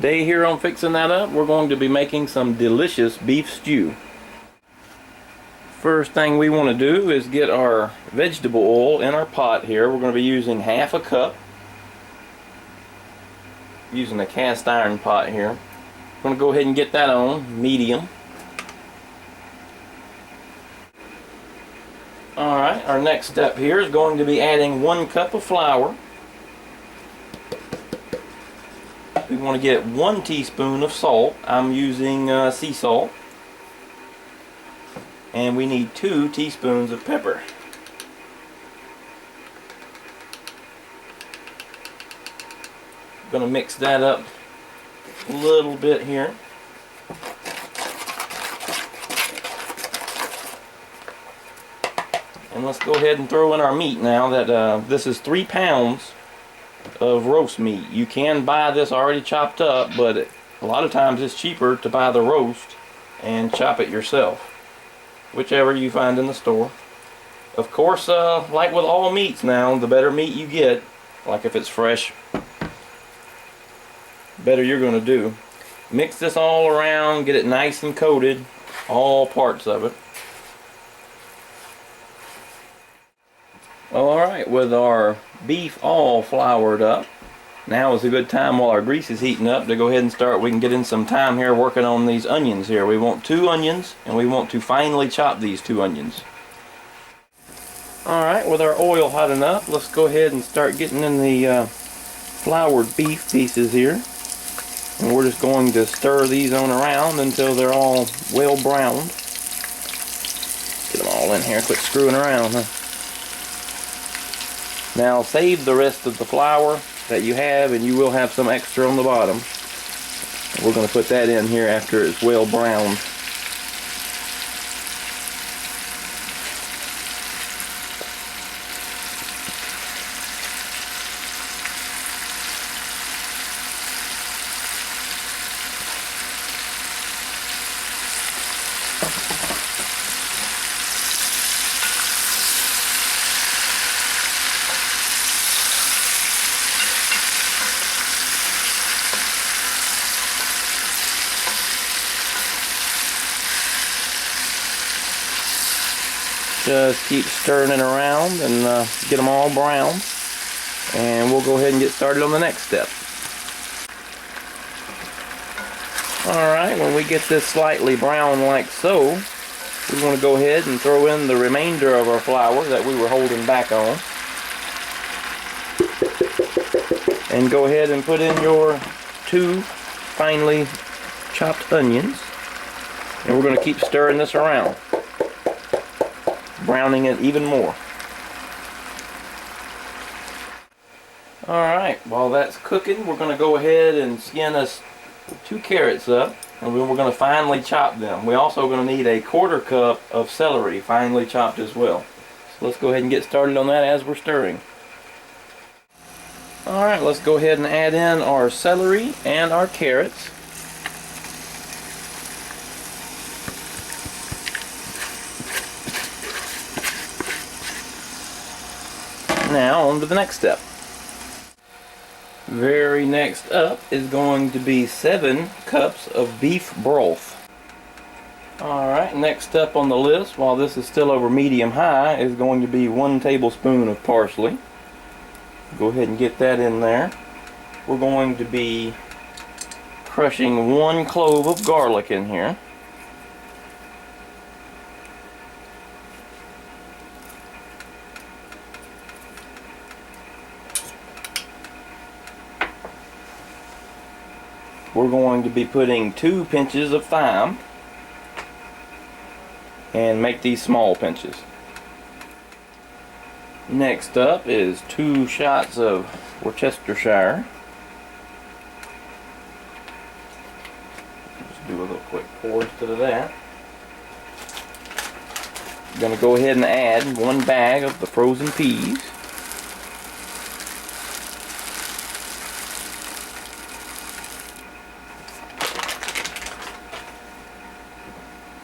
Today here on Fixing That Up, we're going to be making some delicious beef stew. First thing we want to do is get our vegetable oil in our pot here. We're going to be using half a cup. Using a cast iron pot here. I'm going to go ahead and get that on medium. Alright, our next step here is going to be adding 1 cup of flour. We want to get 1 teaspoon of salt. I'm using sea salt. And we need 2 teaspoons of pepper. I'm going to mix that up a little bit here. And let's go ahead and throw in our meat now. That this is 3 pounds of roast meat. You can buy this already chopped up, but a lot of times it's cheaper to buy the roast and chop it yourself, whichever you find in the store. Of course, like with all meats now, the better meat you get, like if it's fresh, better you're going to do. Mix this all around, get it nice and coated, all parts of it. Well, alright, with our beef all floured up, now is a good time while our grease is heating up to go ahead and start. We can get in some time here working on these onions here. We want 2 onions, and we want to finely chop these 2 onions. Alright, with our oil hot enough, let's go ahead and start getting in the floured beef pieces here. And we're just going to stir these on around until they're all well browned. Get them all in here, quit screwing around, huh? Now save the rest of the flour that you have, and you will have some extra on the bottom. We're going to put that in here after it's well browned. Just keep stirring it around and get them all brown, and we'll go ahead and get started on the next step. Alright, when we get this slightly brown like so, we want to go ahead and throw in the remainder of our flour that we were holding back on. And go ahead and put in your 2 finely chopped onions, and we're going to keep stirring this around, browning it even more. Alright, while that's cooking, we're going to go ahead and skin us 2 carrots up, and we're going to finely chop them. We're also going to need a 1/4 cup of celery, finely chopped as well. So let's go ahead and get started on that as we're stirring. Alright, let's go ahead and add in our celery and our carrots. Now on to the next step. Very next up is going to be 7 cups of beef broth. Alright, next up on the list, while this is still over medium high, is going to be 1 tablespoon of parsley. Go ahead and get that in there. We're going to be crushing 1 clove of garlic in here. We're going to be putting 2 pinches of thyme, and make these small pinches. Next up is 2 shots of Worcestershire. Just do a little quick pour instead of that. I'm going to go ahead and add 1 bag of the frozen peas.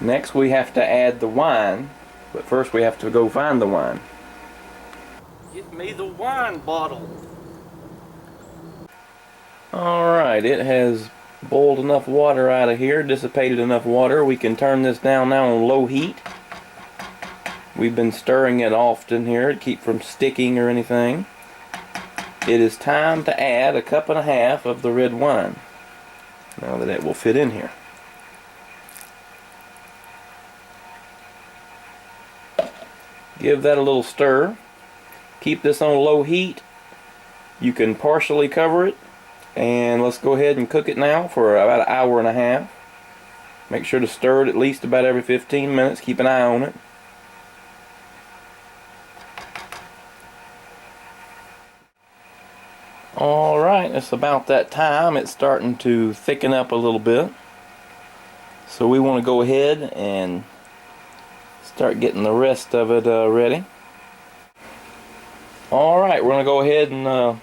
Next we have to add the wine, but first we have to go find the wine. Get me the wine bottle. Alright, it has boiled enough water out of here, dissipated enough water. We can turn this down now on low heat. We've been stirring it often here to keep from sticking or anything. It is time to add 1.5 cups of the red wine. Now that it will fit in here. Give that a little stir. Keep this on low heat. You can partially cover it, and let's go ahead and cook it now for about 1.5 hours. Make sure to stir it at least about every 15 minutes. Keep an eye on it. Alright, it's about that time. It's starting to thicken up a little bit. So we want to go ahead and start getting the rest of it ready. Alright, we're going to go ahead and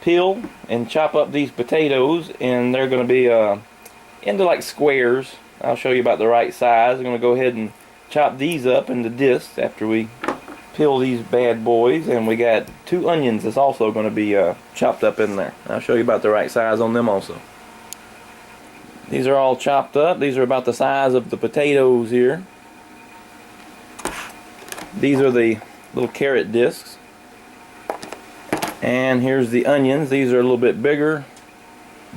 peel and chop up these potatoes, and they're going to be into like squares. I'll show you about the right size. I'm going to go ahead and chop these up into discs after we peel these bad boys, and we got 2 onions that's also going to be chopped up in there. I'll show you about the right size on them also. These are all chopped up. These are about the size of the potatoes here. These are the little carrot discs. And here's the onions. These are a little bit bigger.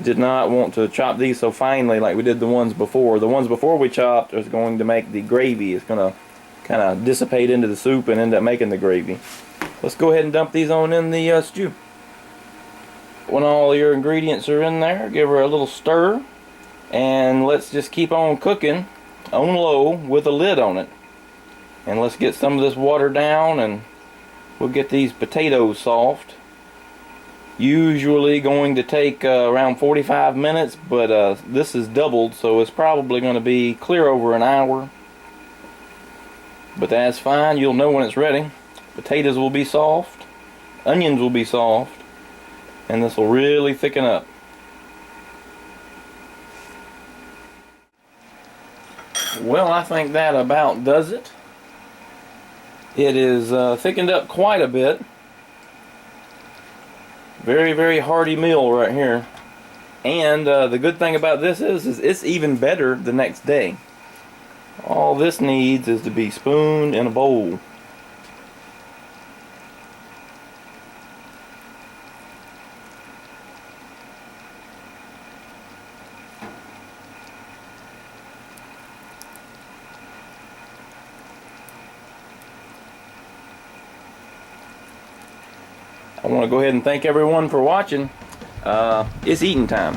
Did not want to chop these so finely like we did the ones before. The ones before we chopped is going to make the gravy. It's going to kind of dissipate into the soup and end up making the gravy. Let's go ahead and dump these on in the stew. When all your ingredients are in there, give her a little stir, and let's just keep on cooking on low with a lid on it. And let's get some of this water down, and we'll get these potatoes soft. Usually going to take around 45 minutes, but this is doubled, so it's probably going to be clear over an hour. But that's fine. You'll know when it's ready. Potatoes will be soft, onions will be soft, and this will really thicken up. Well, I think that about does it. It is thickened up quite a bit. Very, very hearty meal right here. And the good thing about this is it's even better the next day. All this needs is to be spooned in a bowl. I want to go ahead and thank everyone for watching. It's eating time.